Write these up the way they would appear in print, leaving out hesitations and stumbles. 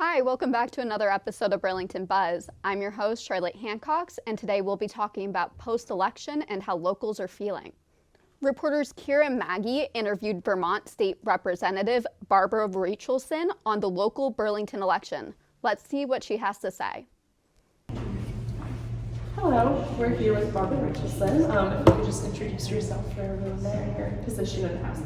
Hi, welcome back to another episode of Burlington Buzz. I'm your host, Charlotte Hancox, and today we'll be talking about post-election and how locals are feeling. Reporters Kira and Maggie interviewed Vermont State Representative Barbara Rachelson on the local Burlington election. Let's see what she has to say. Hello, we're here with Barbara Rachelson. If you could just introduce yourself for everyone there and your position in the House.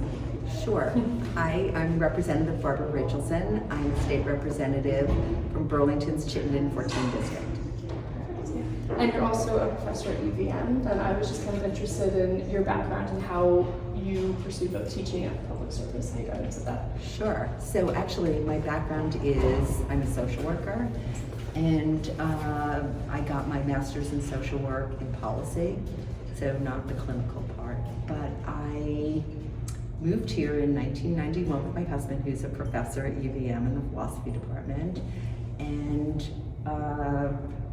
Sure. Hi, I'm Representative Barbara Rachelson. I'm a state representative from Burlington's Chittenden 14 district. And you're also a professor at UVM, and I was just kind of interested in your background and how you pursue both teaching and public service. How you got into that? Sure. So actually, my background is I'm a social worker, and I got my master's in social work in policy, so not the clinical part, but I moved here in 1991 with my husband, who's a professor at UVM in the philosophy department, and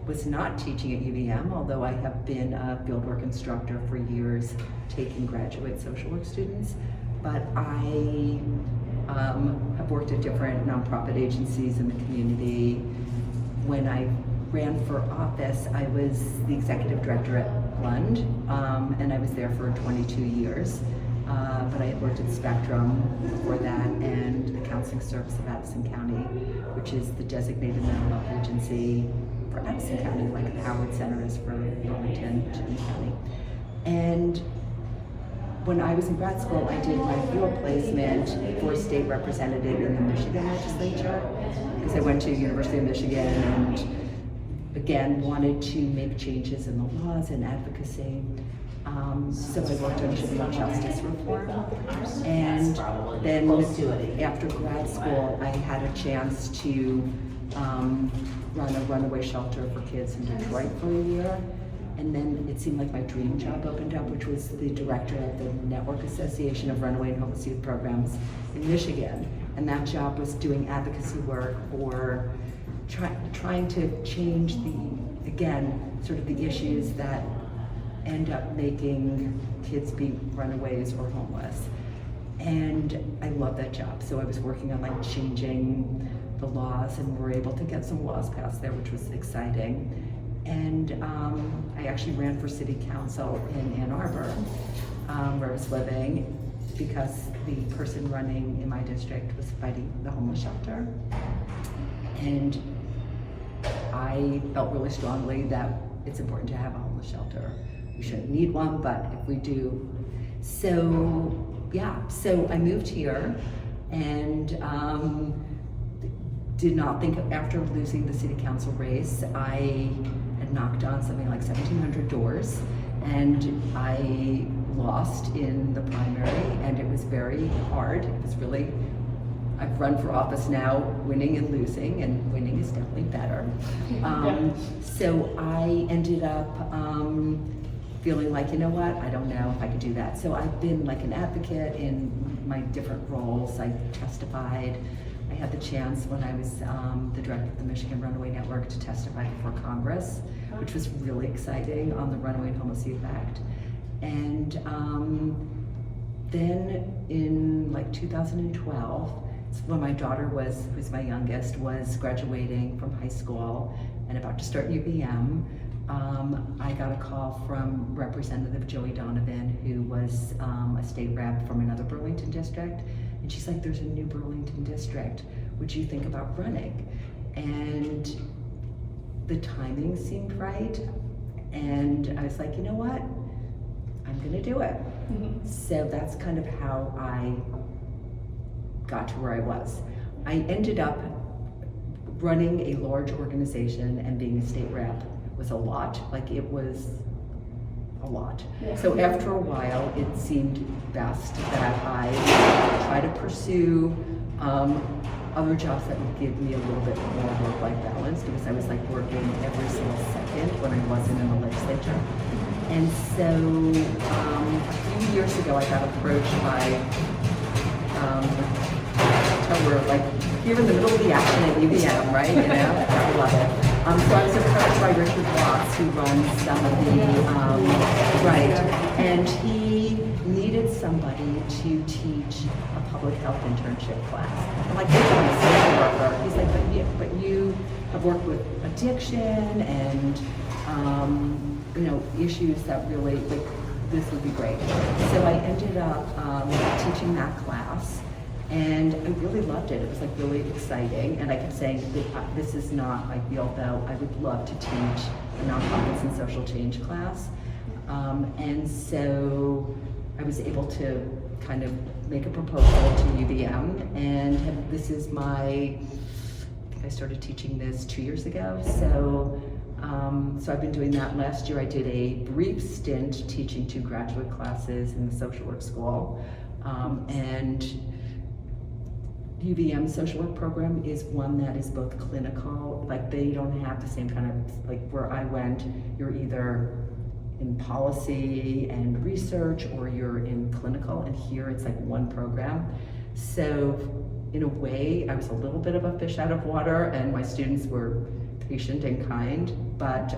was not teaching at UVM, although I have been a fieldwork instructor for years, taking graduate social work students. But I have worked at different nonprofit agencies in the community. When I ran for office, I was the executive director at Lund, and I was there for 22 years. But I had worked at Spectrum before that, and the Counseling Service of Addison County, which is the designated mental health agency for Addison County, like the Howard Center is for Burlington, Chittenden County. And when I was in grad school, I did my field placement for state representative in the Michigan legislature, because I went to University of Michigan and again wanted to make changes in the laws and advocacy. So I worked on juvenile justice reform, and then after grad school I had a chance to run a runaway shelter for kids in Detroit for a year, and then it seemed like my dream job opened up, which was the director of the Network Association of Runaway and Homeless Youth Programs in Michigan, and that job was doing advocacy work for trying to change sort of the issues that end up making kids be runaways or homeless. And I love that job. So I was working on like changing the laws, and we were able to get some laws passed there, which was exciting. And I actually ran for city council in Ann Arbor, where I was living, because the person running in my district was fighting the homeless shelter. And I felt really strongly that it's important to have a homeless shelter. We shouldn't need one, but if we do. So yeah, so I moved here and did not think, after losing the city council race, I had knocked on something like 1,700 doors, and I lost in the primary, and it was very hard. It was really, I've run for office now, winning and losing, and winning is definitely better. So I ended up feeling like, you know what, I don't know if I could do that. So I've been like an advocate in my different roles. I testified. I had the chance when I was the director of the Michigan Runaway Network to testify before Congress, which was really exciting, on the Runaway and Homeless Youth Act. And then in like 2012, when my daughter who's my youngest, was graduating from high school and about to start UVM, I got a call from Representative Joey Donovan, who was a state rep from another Burlington district, and she's like, there's a new Burlington district, would you think about running? And the timing seemed right, and I was like, you know what, I'm gonna do it. Mm-hmm. So that's kind of how I got to where I was. I ended up running a large organization, and being a state rep was a lot. Like, it was a lot. Yeah. So after a while, it seemed best that I try to pursue other jobs that would give me a little bit more work-life balance, because I was like working every single second when I wasn't in the legislature. And so a few years ago, I got approached by we're like here in the middle of the action at UVM, right? You know, I love it. So I was approached by Richard Watts, who runs some of the, and he needed some somebody to teach a public health internship class. I'm like, I'm a social worker. He's like, but you have worked with addiction and issues that really, like, this would be great. So I ended up teaching that class, and I really loved it. It was like really exciting, and I kept saying, this is not my field, though. I would love to teach a nonprofits and social change class. And so I was able to kind of make a proposal to UVM, and this is I think I started teaching this 2 years ago. So I've been doing that. Last year I did a brief stint teaching 2 graduate classes in the social work school. And UVM social work program is one that is both clinical, like they don't have the same kind of, like where I went, you're either in policy and research or you're in clinical, and here it's like one program. So in a way, I was a little bit of a fish out of water, and my students were patient and kind, but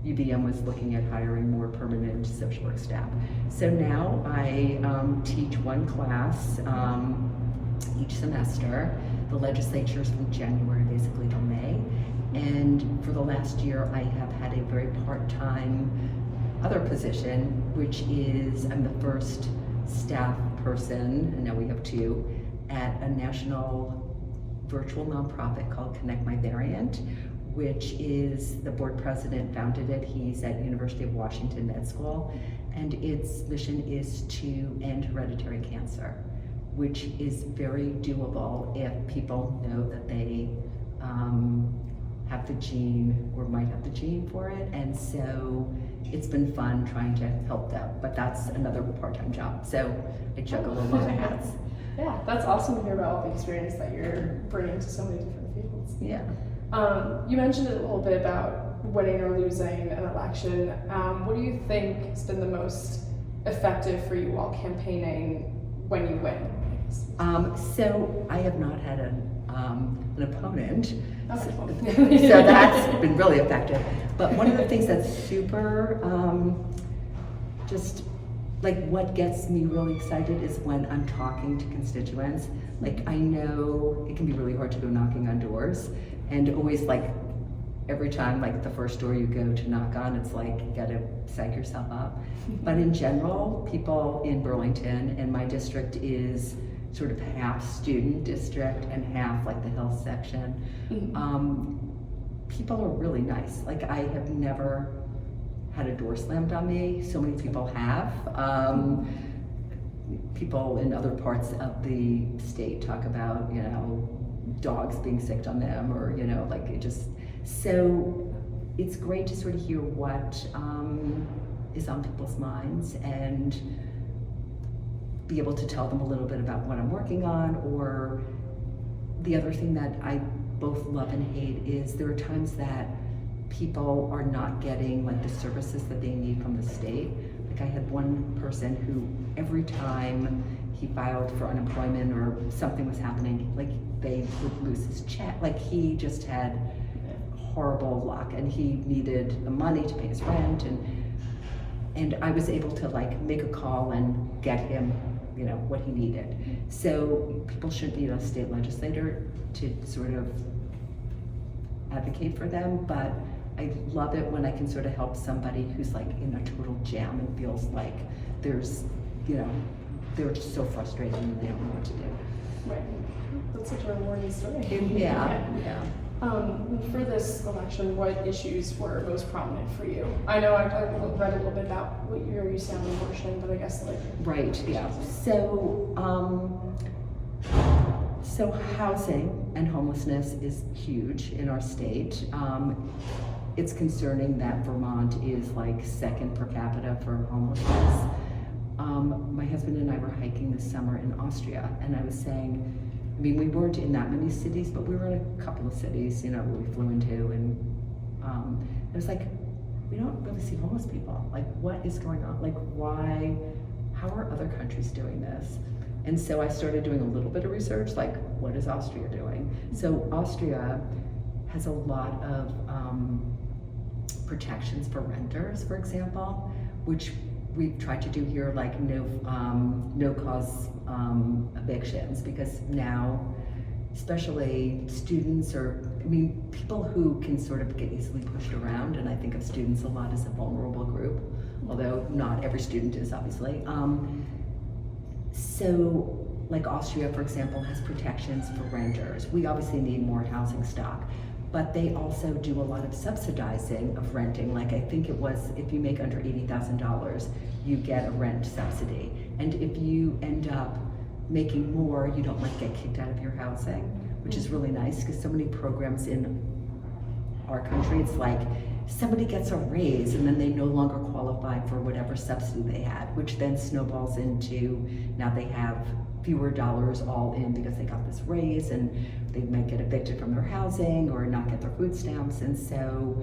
UVM was looking at hiring more permanent social work staff. So now I teach one class each semester. The legislature is from January basically till May. And for the last year, I have had a very part-time other position, which is I'm the first staff person, and now we have 2, at a national virtual nonprofit called Connect My Variant, which is the board president founded it. He's at University of Washington Med School, and its mission is to end hereditary cancer, which is very doable if people know that they have the gene or might have the gene for it. And so it's been fun trying to help them, but that's another part-time job. So I juggle a lot of hats. Yeah, that's awesome to hear about all the experience that you're bringing to so many different fields. Yeah. You mentioned a little bit about winning or losing an election. What do you think has been the most effective for you while campaigning when you win? So I have not had an opponent, Okay. so that's been really effective. But one of the things that's super, just like what gets me really excited is when I'm talking to constituents. Like I know it can be really hard to go knocking on doors, and always like every time, like the first door you go to knock on, it's like you gotta psych yourself up. But in general, people in Burlington, and my district is sort of half student district and half like the health section. People are really nice. Like I have never had a door slammed on me. So many people have. People in other parts of the state talk about, dogs being sick on them, or, like it just, so it's great to sort of hear what is on people's minds and be able to tell them a little bit about what I'm working on. Or the other thing that I both love and hate is there are times that people are not getting like the services that they need from the state. Like I had one person who every time he filed for unemployment or something was happening, like they would lose his check. Like he just had horrible luck, and he needed the money to pay his rent, and I was able to like make a call and get him what he needed. So people shouldn't need a state legislator to sort of advocate for them, but I love it when I can sort of help somebody who's like in a total jam and feels like there's, they're just so frustrated and they don't know what to do. Right. That's such a rewarding story. Yeah. For this election, what issues were most prominent for you? I know I read a little bit about what you're used to on abortion, but I guess like... Right, yeah. So housing and homelessness is huge in our state. It's concerning that Vermont is like second per capita for homelessness. My husband and I were hiking this summer in Austria, and I was saying, we weren't in that many cities, but we were in a couple of cities, where we flew into, and it was like, we don't really see homeless people. Like, what is going on? Like, why, how are other countries doing this? And so I started doing a little bit of research, like, what is Austria doing? So Austria has a lot of protections for renters, for example, which we've tried to do here, like no cause evictions, because now, especially students, or I mean people who can sort of get easily pushed around, and I think of students a lot as a vulnerable group, although not every student is, obviously. So like Austria, for example, has protections for renters. We obviously need more housing stock, but they also do a lot of subsidizing of renting. Like I think it was, if you make under $80,000, you get a rent subsidy. And if you end up making more, you don't like get kicked out of your housing, which is really nice, because so many programs in our country, it's like somebody gets a raise and then they no longer qualify for whatever subsidy they had, which then snowballs into, now they have fewer dollars all in because they got this raise, and they might get evicted from their housing or not get their food stamps. And so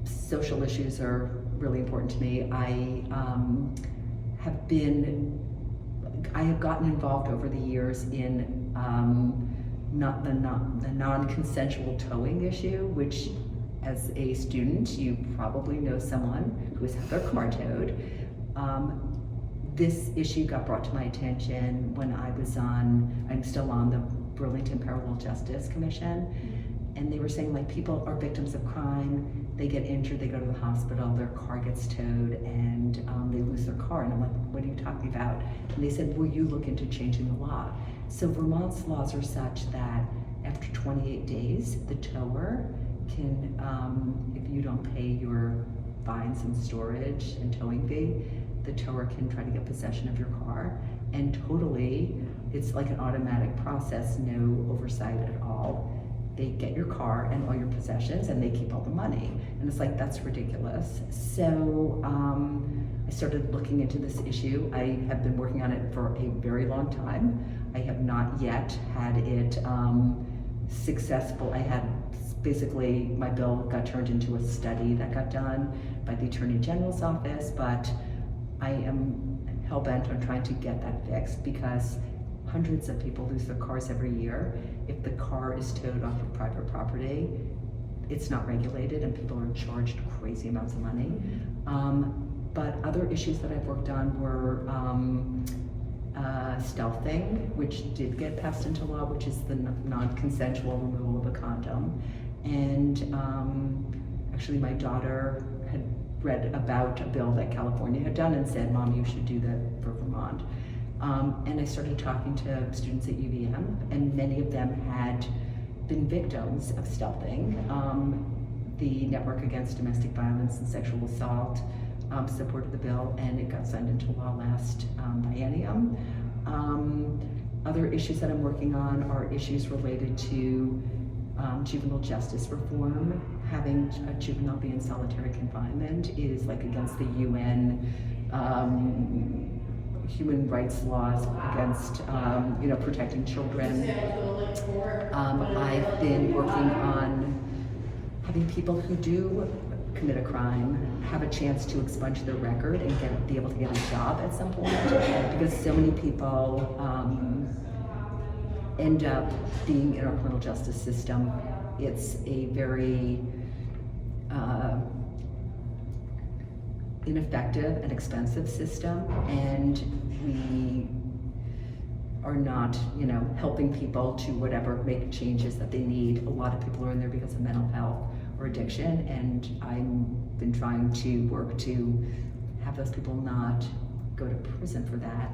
social issues are really important to me. I have gotten involved over the years in not the non-consensual towing issue, which as a student, you probably know someone who has had their car towed. This issue got brought to my attention when I'm still on the Burlington Parallel Justice Commission, and they were saying, like, people are victims of crime, they get injured, they go to the hospital, their car gets towed, and they lose their car. And I'm like, what are you talking about? And they said, will you look into changing the law? So Vermont's laws are such that after 28 days, the tower can, if you don't pay your fines and storage and towing fee, the tower can try to get possession of your car, and totally, it's like an automatic process, no oversight at all. They get your car and all your possessions, and they keep all the money. And it's like, that's ridiculous. So I started looking into this issue. I have been working on it for a very long time. I have not yet had it successful. I had basically, my bill got turned into a study that got done by the Attorney General's office, but I am hell-bent on trying to get that fixed, because hundreds of people lose their cars every year. If the car is towed off of private property, it's not regulated and people are charged crazy amounts of money. But other issues that I've worked on were stealthing, which did get passed into law, which is the non-consensual removal of a condom. And actually my daughter had read about a bill that California had done and said, Mom, you should do that for Vermont. And I started talking to students at UVM, and many of them had been victims of stealthing. The Network Against Domestic Violence and Sexual Assault supported the bill, and it got signed into law last biennium. Other issues that I'm working on are issues related to juvenile justice reform. Having a juvenile be in solitary confinement is like against the UN human rights laws against protecting children. I've been working on having people who do commit a crime have a chance to expunge their record and be able to get a job at some point, because so many people end up being in our criminal justice system. It's a very ineffective and expensive system, and we are not, helping people to make changes that they need. A lot of people are in there because of mental health or addiction, and I've been trying to work to have those people not go to prison for that.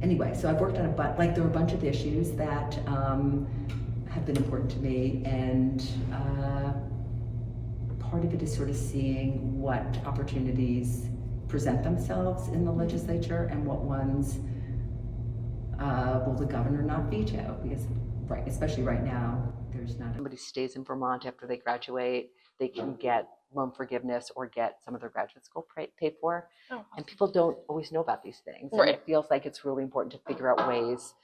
Anyway, so I've worked on there are a bunch of issues that have been important to me, and part of it is sort of seeing what opportunities present themselves in the legislature and what ones will the governor not veto, because especially right now, there's not. Somebody stays in Vermont after they graduate, they can get loan forgiveness or get some of their graduate school paid for. Oh. And people don't always know about these things. Right. And it feels like it's really important to figure out ways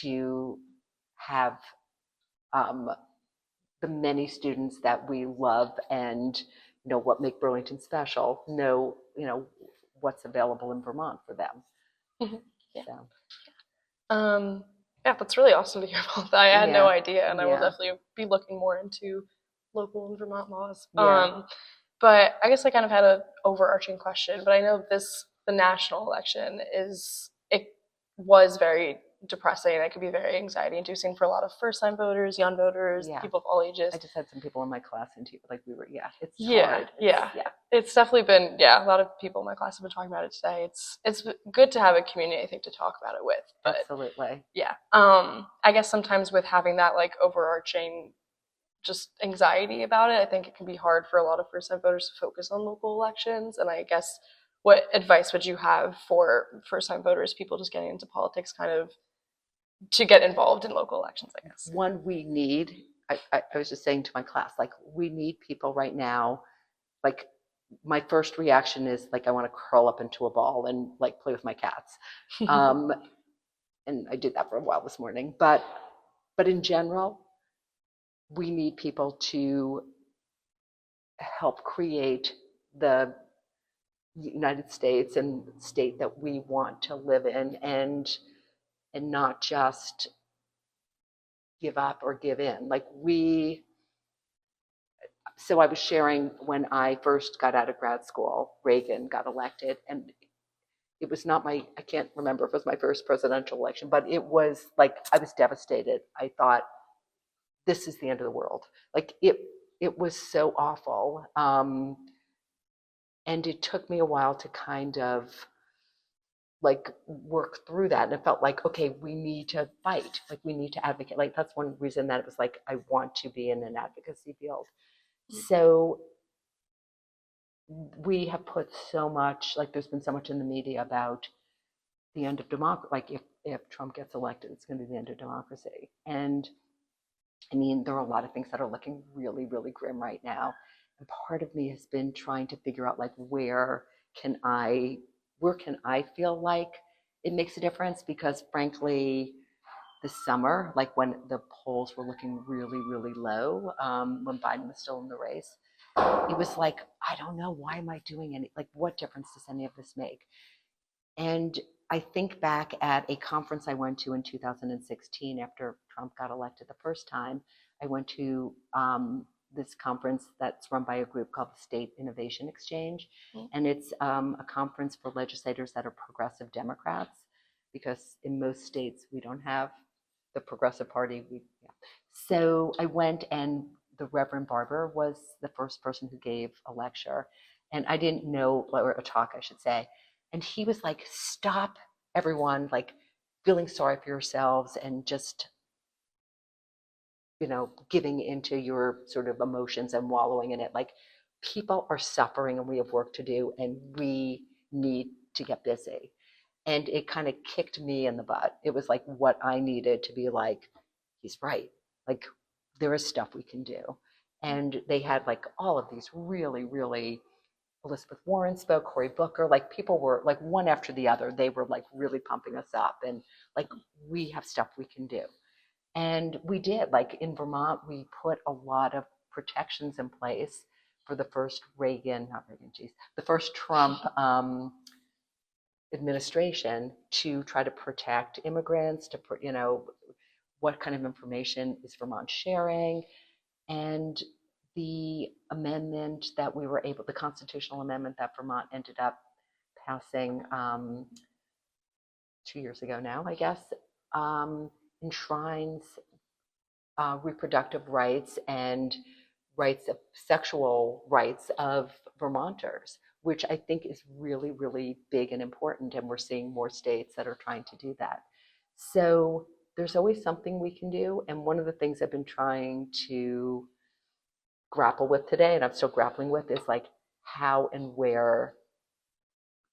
to have the many students that we love and what make Burlington special know what's available in Vermont for them. Mm-hmm. Yeah. So. Yeah, that's really awesome to hear about that. I had no idea, and I will definitely be looking more into local and Vermont laws. Yeah. But I guess I kind of had an overarching question, but I know the national election it was very depressing. It could be very anxiety inducing for a lot of first time voters, young voters, Yeah. people of all ages. I just had some people in my class and like we were, it's Yeah, hard. yeah. It's definitely been, a lot of people in my class have been talking about it today. It's good to have a community, I think, to talk about it with. But Absolutely. yeah. I guess sometimes with having that like overarching just anxiety about it, I think it can be hard for a lot of first time voters to focus on local elections. And I guess what advice would you have for first time voters, people just getting into politics, kind of to get involved in local elections, I guess? One, we need, I was just saying to my class, like, we need people right now. Like, my first reaction is like, I want to curl up into a ball and like play with my cats. And I did that for a while this morning. But in general, we need people to help create the United States and state that we want to live in, and not just give up or give in. So I was sharing when I first got out of grad school, Reagan got elected, and it was not I can't remember if it was my first presidential election, but it was like, I was devastated. I thought, this is the end of the world. Like, it was so awful. And it took me a while to kind of like work through that. And it felt like, okay, we need to fight. Like, we need to advocate. Like, that's one reason that it was like, I want to be in an advocacy field. So we have put so much, like, there's been so much in the media about the end of democracy. Like, if Trump gets elected, it's going to be the end of democracy. And I mean, there are a lot of things that are looking really, really grim right now. And part of me has been trying to figure out, like, where can I feel like it makes a difference? Because frankly, this summer, like when the polls were looking really, really low, when Biden was still in the race, it was like, I don't know, why am I doing any, like, what difference does any of this make? And I think back at a conference I went to in 2016 after Trump got elected the first time. I went to this conference that's run by a group called the State Innovation Exchange. And it's a conference for legislators that are progressive Democrats, because in most states we don't have the Progressive Party. So I went, and the Reverend Barber was the first person who gave a lecture. And I didn't know, or a talk, I should say. And he was like, stop, everyone, like, feeling sorry for yourselves and just, giving into your sort of emotions and wallowing in it. Like, people are suffering and we have work to do, and we need to get busy. And it kind of kicked me in the butt. It was like what I needed to be like, he's right. Like, there is stuff we can do. And they had like all of these really, really, Elizabeth Warren spoke, Cory Booker, like, people were like, one after the other, they were like really pumping us up, and like, we have stuff we can do. And we did. Like, in Vermont, we put a lot of protections in place for the first the first Trump administration, to try to protect immigrants, what kind of information is Vermont sharing. And the amendment that we were able, the constitutional amendment that Vermont ended up passing 2 years ago now, I guess, enshrines reproductive rights and sexual rights of Vermonters, which I think is really, really big and important. And we're seeing more states that are trying to do that. So there's always something we can do. And one of the things I've been trying to grapple with today, and I'm still grappling with, is like, how and where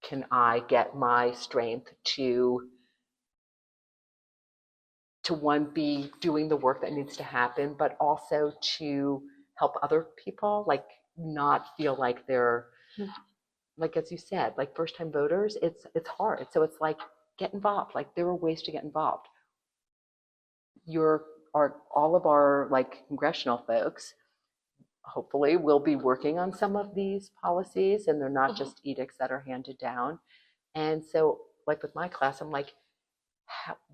can I get my strength to one, be doing the work that needs to happen, but also to help other people, like, not feel like they're, like, as you said, like, first time voters, it's hard. So it's like, get involved. Like, there are ways to get involved. All of our like congressional folks hopefully will be working on some of these policies, and they're not just edicts that are handed down. And so, like, with my class, I'm like,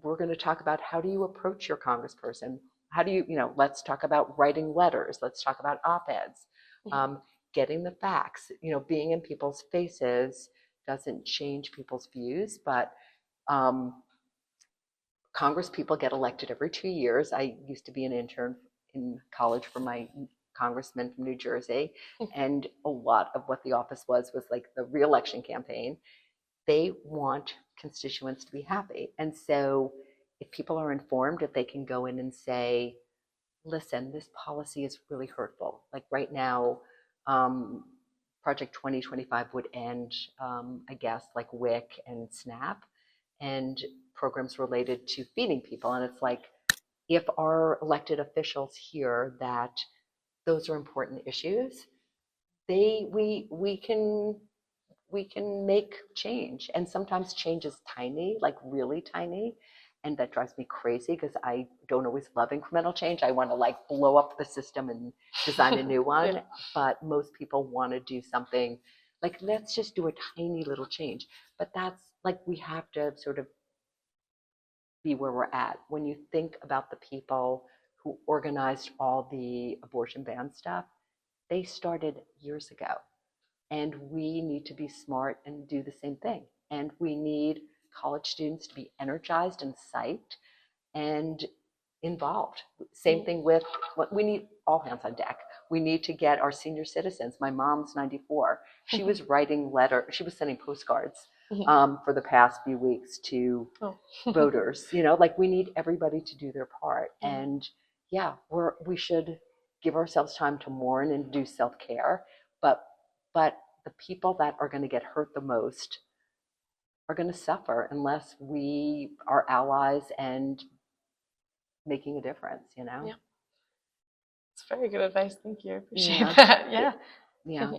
we're going to talk about, how do you approach your congressperson? How do you, let's talk about writing letters. Let's talk about op-eds. getting the facts. Being in people's faces doesn't change people's views, but Congress people get elected every 2 years. I used to be an intern in college for my congressman from New Jersey, and a lot of what the office was like the re-election campaign. They want constituents to be happy. And so if people are informed, if they can go in and say, listen, this policy is really hurtful. Like right now, Project 2025 would end, I guess, like WIC and SNAP and programs related to feeding people. And it's like, if our elected officials hear that those are important issues, we can make change. And sometimes change is tiny, like really tiny. And that drives me crazy because I don't always love incremental change. I want to like blow up the system and design a new one. Yeah. But most people want to do something like, let's just do a tiny little change. But that's like, we have to sort of be where we're at. When you think about the people who organized all the abortion ban stuff, they started years ago. And we need to be smart and do the same thing. And we need college students to be energized and psyched and involved. Same thing with, we need all hands on deck. We need to get our senior citizens. My mom's 94. She was writing she was sending postcards for the past few weeks to voters. Like we need everybody to do their part. And yeah, we should give ourselves time to mourn and do self-care. But the people that are going to get hurt the most are going to suffer unless we are allies and making a difference, Yeah. It's very good advice. Thank you. I appreciate Yeah. that. Yeah. Yeah.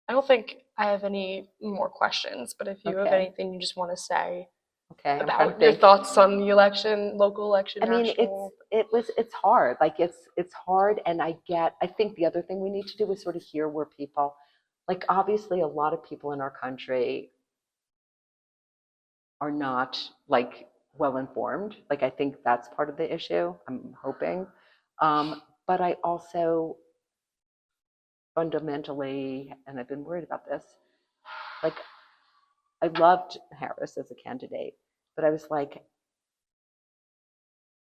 I don't think I have any more questions, but if you have Okay. anything you just want to say Okay. I'm trying about to your think. thoughts on the election, local election, I mean, national. it's hard. Like it's hard. And I think the other thing we need to do is sort of hear where people, like obviously a lot of people in our country are not like well informed. Like I think that's part of the issue. I'm hoping. But I also fundamentally, and I've been worried about this, like I loved Harris as a candidate, but I was like,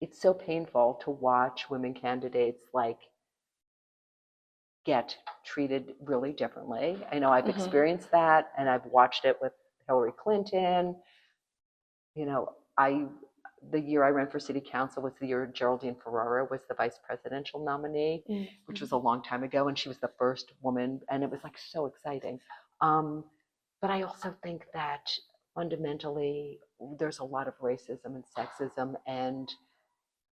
it's so painful to watch women candidates like get treated really differently. I know I've experienced that, and I've watched it with Hillary Clinton. The year I ran for city council was the year Geraldine Ferrara was the vice presidential nominee, which was a long time ago, and she was the first woman, and it was like so exciting. But I also think that fundamentally there's a lot of racism and sexism and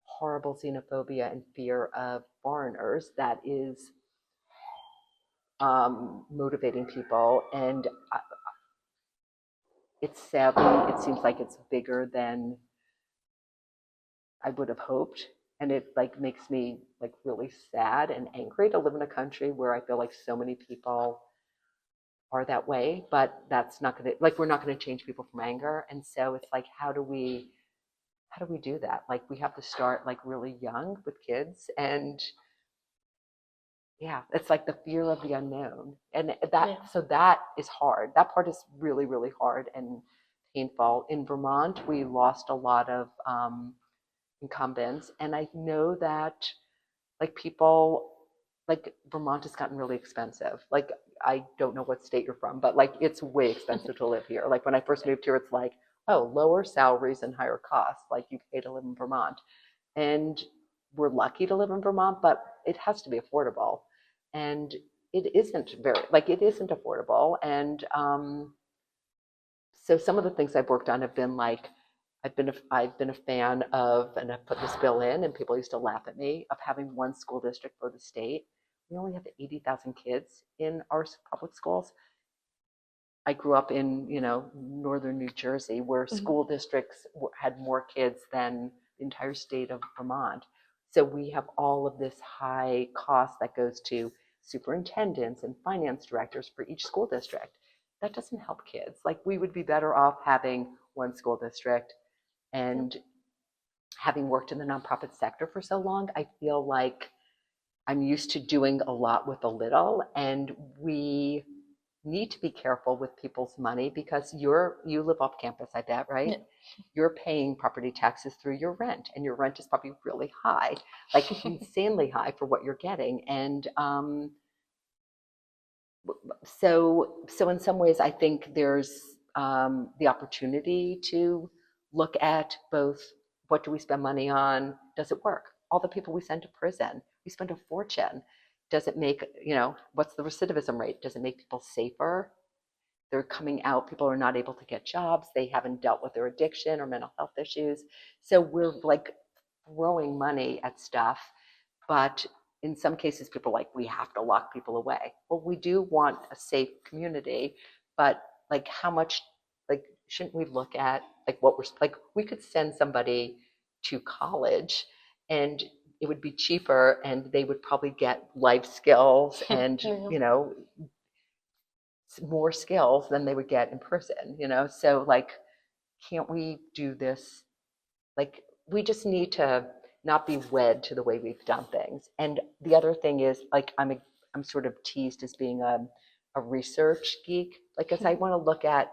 horrible xenophobia and fear of foreigners that is motivating people. And it seems like it's bigger than I would have hoped. And it like makes me like really sad and angry to live in a country where I feel like so many people are that way, but that's not going to, like, we're not going to change people from anger. And so it's like, how do we do that? Like, we have to start like really young with kids. And yeah, it's like the fear of the unknown. And so that is hard. That part is really, really hard and painful. In Vermont, we lost a lot of incumbents. And I know that like people, like Vermont has gotten really expensive. Like, I don't know what state you're from, but like it's way expensive to live here. Like when I first moved here, it's like, oh, lower salaries and higher costs. Like you pay to live in Vermont. And we're lucky to live in Vermont, but it has to be affordable. And it isn't affordable. And so some of the things I've worked on have been like, I've been a fan of, and I've put this bill in, and people used to laugh at me, of having one school district for the state. We only have 80,000 kids in our public schools. I grew up in, northern New Jersey, where school districts had more kids than the entire state of Vermont. So we have all of this high cost that goes to superintendents and finance directors for each school district. That doesn't help kids. Like, we would be better off having one school district. And having worked in the nonprofit sector for so long, I feel like I'm used to doing a lot with a little, and we need to be careful with people's money because you live off campus, I bet, right? Yeah. You're paying property taxes through your rent, and your rent is probably really high, like insanely high for what you're getting. And so in some ways, I think there's the opportunity to look at both what do we spend money on, does it work? All the people we send to prison, we spend a fortune. Does it make, what's the recidivism rate? Does it make people safer? They're coming out, people are not able to get jobs, they haven't dealt with their addiction or mental health issues. So we're like throwing money at stuff, but in some cases people are like, we have to lock people away. Well, we do want a safe community, but like how much, like shouldn't we look at like what we're, like we could send somebody to college and it would be cheaper and they would probably get life skills and, more skills than they would get in prison, So like, can't we do this? Like, we just need to not be wed to the way we've done things. And the other thing is like, I'm sort of teased as being a research geek, like, because I want to look at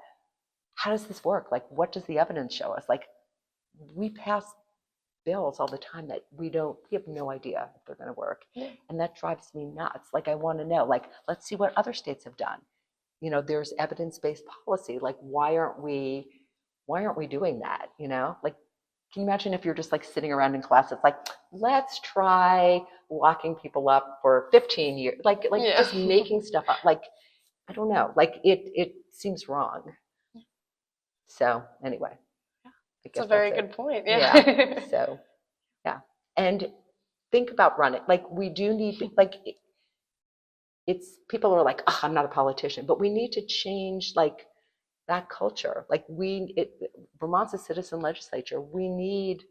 how does this work? Like, what does the evidence show us? Like, we pass bills all the time that we have no idea if they're going to work. And that drives me nuts. Like, I want to know, like, let's see what other states have done. There's evidence-based policy. Like, why aren't we doing that? Like, can you imagine if you're just like sitting around in class, it's like, let's try locking people up for 15 years, like just making stuff up. Like, I don't know, like it seems wrong. So anyway, it's a very good point. Yeah. So, yeah. And think about running. Like, we do need, like, people are like, oh, I'm not a politician, but we need to change like that culture. Like Vermont's a citizen legislature. We need,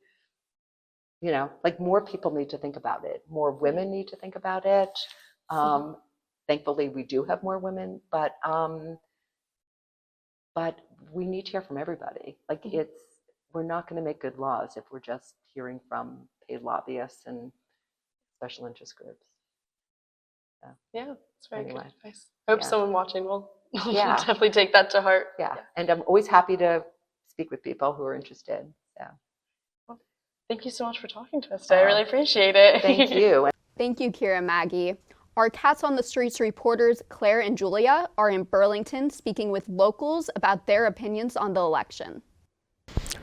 like more people need to think about it. More women need to think about it. Thankfully, we do have more women, but we need to hear from everybody. Like we're not going to make good laws if we're just hearing from paid lobbyists and special interest groups. So, yeah, it's very good advice. I hope Yeah. someone watching will Yeah. definitely take that to heart. Yeah, and I'm always happy to speak with people who are interested. So, Well, thank you so much for talking to us today. I really appreciate it. thank you. Thank you, Kira and Maggie. Our Cats on the Streets reporters, Claire and Julia, are in Burlington speaking with locals about their opinions on the election.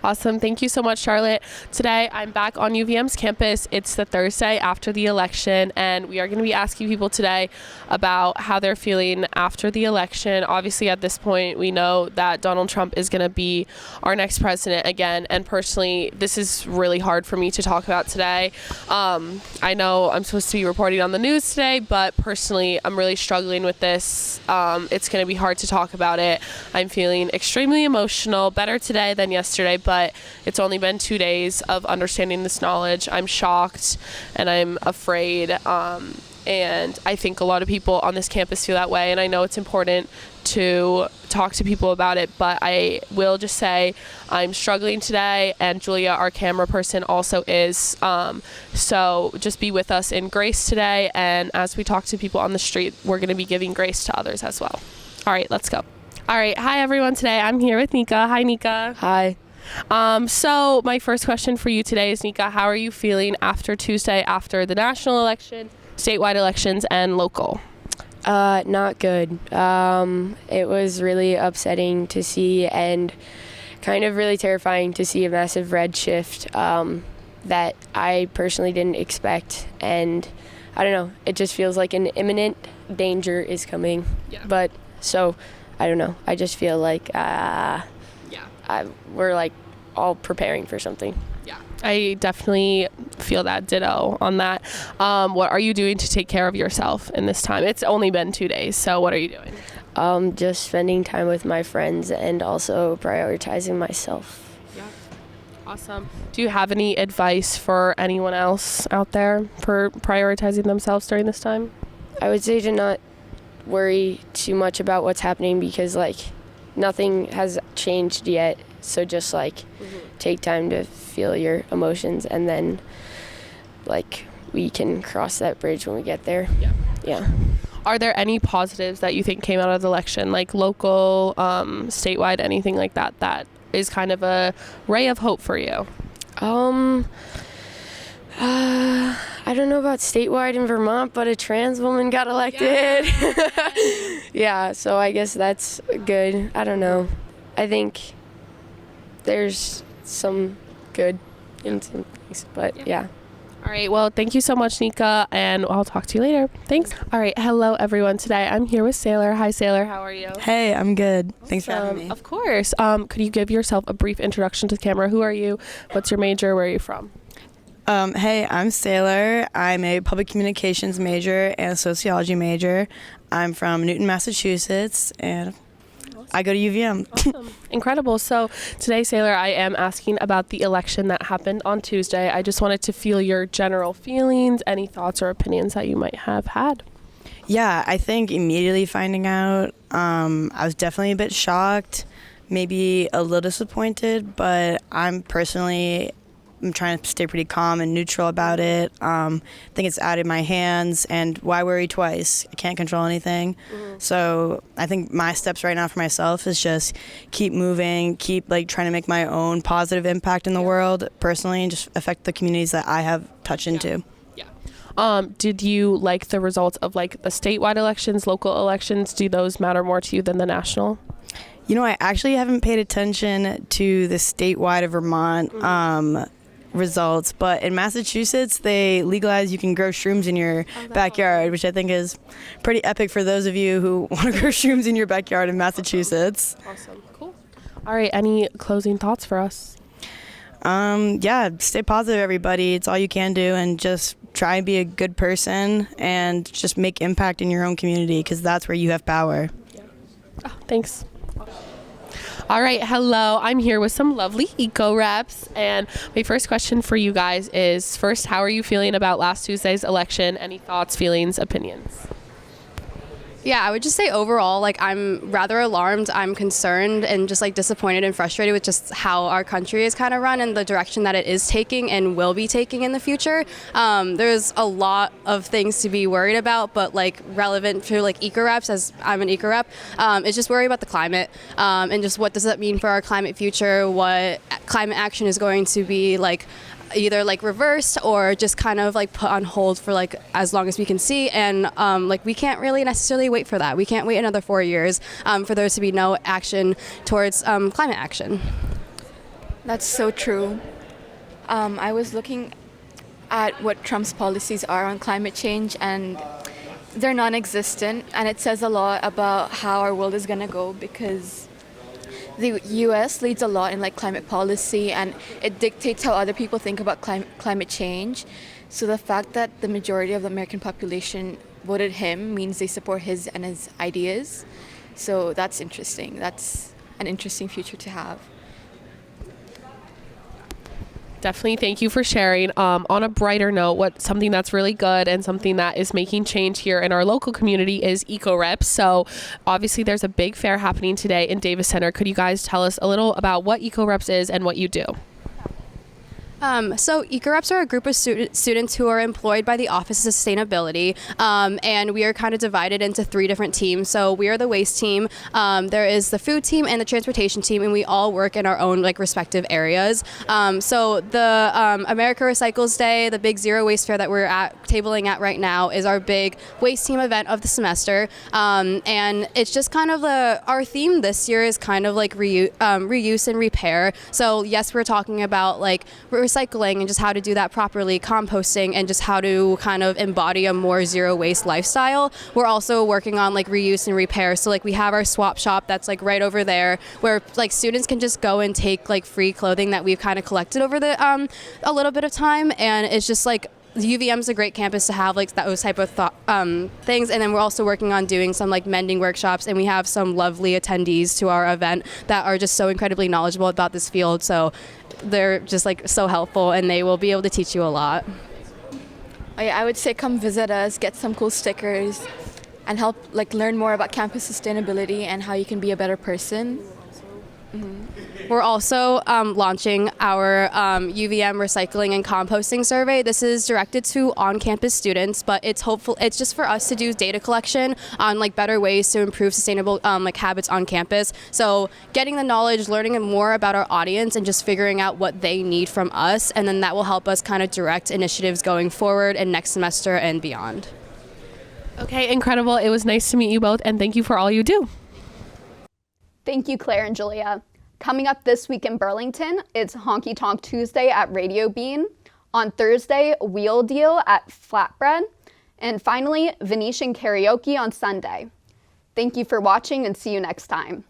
Awesome. Thank you so much, Charlotte. Today, I'm back on UVM's campus. It's the Thursday after the election, and we are going to be asking people today about how they're feeling after the election. Obviously, at this point, we know that Donald Trump is going to be our next president again, and personally, this is really hard for me to talk about today. I know I'm supposed to be reporting on the news today, but personally, I'm really struggling with this. It's going to be hard to talk about it. I'm feeling extremely emotional, better today than yesterday, but it's only been 2 days of understanding this knowledge. I'm shocked and I'm afraid, and I think a lot of people on this campus feel that way, and I know it's important to talk to people about it, but I will just say I'm struggling today, and Julia, our camera person, also is. So just be with us in grace today, and as we talk to people on the street, we're going to be giving grace to others as well. All right, let's go. All right, hi everyone. Today I'm here with Nika. Hi, Nika. Hi. So my first question for you today is, Nika, how are you feeling after Tuesday, after the national election, statewide elections, and local? Not good. It was really upsetting to see and kind of really terrifying to see a massive red shift that I personally didn't expect. And I don't know, it just feels like an imminent danger is coming. Yeah. But so, I don't know, I just feel like we're like all preparing for something. Yeah, I definitely feel that, ditto on that. What are you doing to take care of yourself in this time? It's only been 2 days, so what are you doing? Just spending time with my friends and also prioritizing myself. Yeah, awesome. Do you have any advice for anyone else out there for prioritizing themselves during this time? I would say to not worry too much about what's happening because like nothing has changed yet. So just like take time to feel your emotions and then like we can cross that bridge when we get there. Yeah. Are there any positives that you think came out of the election, like local, statewide, anything like that, that is kind of a ray of hope for you? I don't know about statewide in Vermont, but a trans woman got elected. Yeah, so I guess that's good. I don't know. I think there's some good in some things, but yeah. All right, well, thank you so much, Nika, and I'll talk to you later. Thanks. All right, hello, everyone. Today I'm here with Sailor. Hi, Sailor. How are you? Hey, I'm good. Thanks for having me. Of course. Could you give yourself a brief introduction to the camera? Who are you? What's your major? Where are you from? Hey, I'm Sailor. I'm a public communications major and a sociology major. I'm from Newton, Massachusetts, and I go to UVM. Awesome. Incredible. So today, Sailor, I am asking about the election that happened on Tuesday. I just wanted to feel your general feelings, any thoughts or opinions that you might have had. Yeah, I think immediately finding out, I was definitely a bit shocked, maybe a little disappointed, but I'm trying to stay pretty calm and neutral about it. I think it's out of my hands, and why worry twice? I can't control anything. So I think my steps right now for myself is just keep moving, keep trying to make my own positive impact in the world personally, and just affect the communities that I have touched into. Did you like the results of the statewide elections, local elections? Do those matter more to you than the national? You know, I actually haven't paid attention to the statewide of Vermont results, but in Massachusetts they legalized you can grow shrooms in your backyard, which I think is pretty epic for those of you who want to grow shrooms in your backyard in Massachusetts. Awesome. Cool. All right, any closing thoughts for us? Yeah, stay positive, everybody. It's all you can do, and just try and be a good person and just make impact in your own community, because that's where you have power. Oh, thanks. All right, hello. I'm here with some lovely eco reps, and my first question for you guys is, first, how are you feeling about last Tuesday's election? Any thoughts, feelings, opinions? Yeah, I would just say overall, I'm rather alarmed. I'm concerned and just disappointed and frustrated with just how our country is kind of run and the direction that it is taking and will be taking in the future. There's a lot of things to be worried about, but relevant to eco reps, as I'm an eco rep, is just worry about the climate and just what does that mean for our climate future, what climate action is going to be either reversed or just kind of put on hold for as long as we can see, and we can't really necessarily wait for that. We can't wait another 4 years for there to be no action towards climate action. That's so true. I was looking at what Trump's policies are on climate change, and they're non-existent, and it says a lot about how our world is going to go, because the U.S. leads a lot in climate policy, and it dictates how other people think about climate change. So the fact that the majority of the American population voted him means they support his and his ideas. So that's interesting. That's an interesting future to have. Definitely, thank you for sharing. On a brighter note, something that's really good and something that is making change here in our local community is Eco Reps. So obviously there's a big fair happening today in Davis Center. Could you guys tell us a little about what Eco Reps is and what you do? So eco-reps are a group of students who are employed by the Office of Sustainability, and we are kind of divided into 3 different teams. So we are the waste team, there is the food team and the transportation team, and we all work in our own respective areas. So the America Recycles Day, the big zero waste fair that we're tabling at right now, is our big waste team event of the semester, and it's just kind of our theme this year is kind of reuse and repair. So yes, we're talking about recycling and just how to do that properly, composting, and just how to kind of embody a more zero waste lifestyle. We're also working on reuse and repair. So we have our swap shop that's right over there, where students can just go and take free clothing that we've kind of collected over the a little bit of time, and it's just UVM is a great campus to have those type of things. And then we're also working on doing some mending workshops, and we have some lovely attendees to our event that are just so incredibly knowledgeable about this field. So they're just so helpful, and they will be able to teach you a lot. I would say come visit us, get some cool stickers, and help learn more about campus sustainability and how you can be a better person. We're also launching our UVM recycling and composting survey. This is directed to on-campus students, but it's just for us to do data collection on like better ways to improve sustainable like habits on campus. So getting the knowledge, learning more about our audience, and just figuring out what they need from us, and then that will help us kind of direct initiatives going forward and next semester and beyond. Okay, incredible. It was nice to meet you both, and thank you for all you do. Thank you, Claire and Julia. Coming up this week in Burlington, it's Honky Tonk Tuesday at Radio Bean. On Thursday, Wheel Deal at Flatbread. And finally, Venetian Karaoke on Sunday. Thank you for watching and see you next time.